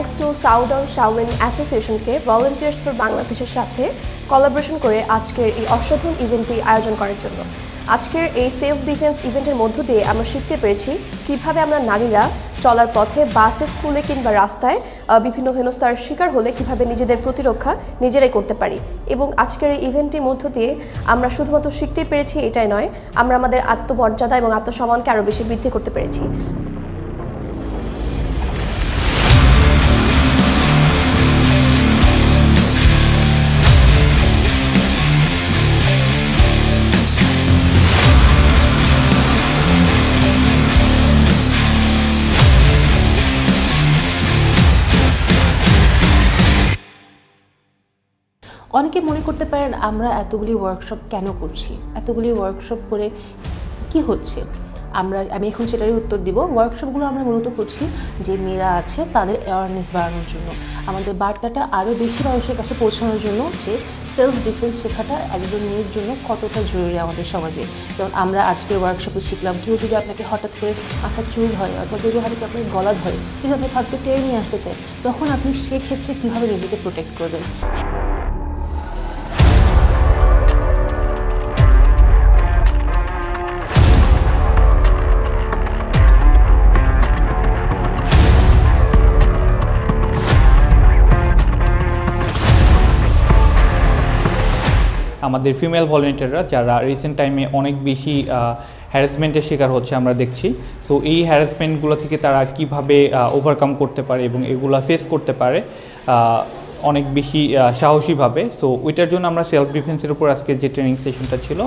Thanks to southern Shaolin অ্যাসোসিয়েশনকে volunteers for বাংলাদেশের সাথে কোলাবোরেশন করে আজকের এই অসাধারণ ইভেন্টটি আয়োজন করার জন্য। আজকের এই সেলফ ডিফেন্স ইভেন্টের মধ্য দিয়ে আমরা শিখতে পেরেছি কিভাবে আমরা নারীরা চলার পথে, বাসে, স্কুলে কিংবা রাস্তায় বিভিন্ন হেনস্থার শিকার হলে কিভাবে নিজেদের প্রতিরক্ষা নিজেরাই করতে পারি। এবং আজকের এই ইভেন্টের মধ্য দিয়ে আমরা শুধুমাত্র শিখতেই পেরেছি এটাই নয়, আমরা আমাদের আত্মমর্যাদা এবং আত্মসম্মানকে আরও বেশি বৃদ্ধি করতে পেরেছি। অনেকে মনে করতে পারেন আমরা এতগুলি ওয়ার্কশপ কেন করছি, এতগুলি ওয়ার্কশপ করে কি হচ্ছে। আমি এখন সেটারই উত্তর দিব। ওয়ার্কশপগুলো আমরা মূলত করছি যে মেয়েরা আছে তাদের অ্যাওয়ারনেস বাড়ানোর জন্য, আমাদের বার্তাটা আরও বেশি মানুষের কাছে পৌঁছানোর জন্য যে সেলফ ডিফেন্স শেখাটা একজন মেয়ের জন্য কতটা জরুরি আমাদের সমাজে। যেমন আমরা আজকের ওয়ার্কশপে শিখলাম, কেউ যদি আপনাকে হঠাৎ করে মাথার চুল ধরে অথবা কেউ যদি হঠাৎ আপনার গলা ধরে, কেউ যদি আপনাকে হঠাৎ করে টেনে নিয়ে আসতে চায়, তখন আপনি সেক্ষেত্রে কীভাবে নিজেকে প্রোটেক্ট করবেন। আমাদের ফিমেল ভলান্টিয়াররা যারা রিসেন্ট টাইমে অনেক বেশি হ্যারাসমেন্টের শিকার হচ্ছে আমরা দেখছি। সো এই হ্যারাসমেন্টগুলো থেকে তারা কীভাবে ওভারকাম করতে পারে এবং এগুলো ফেস করতে পারে অনেক বেশি সাহসীভাবে। সো ওইটার জন্য আমরা সেলফ ডিফেন্সের উপর আজকে যে ট্রেনিং সেশনটা ছিল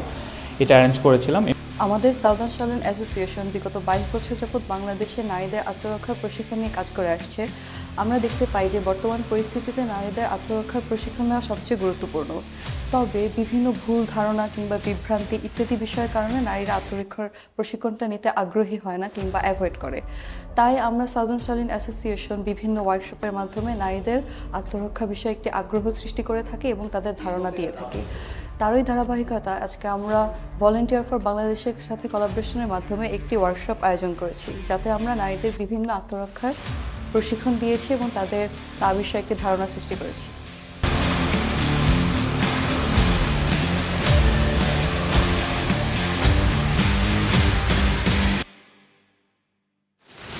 এটা অ্যারেঞ্জ করেছিলাম। আমাদের সাউদার্ন শাওলিন অ্যাসোসিয়েশন বিগত 22 বছর যাবৎ বাংলাদেশে নারীদের আত্মরক্ষার প্রশিক্ষণ নিয়ে কাজ করে আসছে। আমরা দেখতে পাই যে বর্তমান পরিস্থিতিতে নারীদের আত্মরক্ষার প্রশিক্ষণ নেওয়া সবচেয়ে গুরুত্বপূর্ণ। তবে বিভিন্ন ভুল ধারণা কিংবা বিভ্রান্তি ইত্যাদি বিষয়ের কারণে নারীরা আত্মরক্ষার প্রশিক্ষণটা নিতে আগ্রহী হয় না কিংবা অ্যাভয়েড করে। তাই আমরা সাউদার্ন শাওলিন অ্যাসোসিয়েশন বিভিন্ন ওয়ার্কশপের মাধ্যমে নারীদের আত্মরক্ষা বিষয়ে একটি আগ্রহ সৃষ্টি করে থাকি এবং তাদের ধারণা দিয়ে থাকি। তারই ধারাবাহিকতা আজকে আমরা ভলান্টিয়ার ফর বাংলাদেশের সাথে কোলাবোরেশনের মাধ্যমে একটি ওয়ার্কশপ আয়োজন করেছি, যাতে আমরা নারীদের বিভিন্ন আত্মরক্ষার প্রশিক্ষণ দিয়েছি এবং তাদের তা বিষয়ে একটি ধারণা সৃষ্টি করেছি।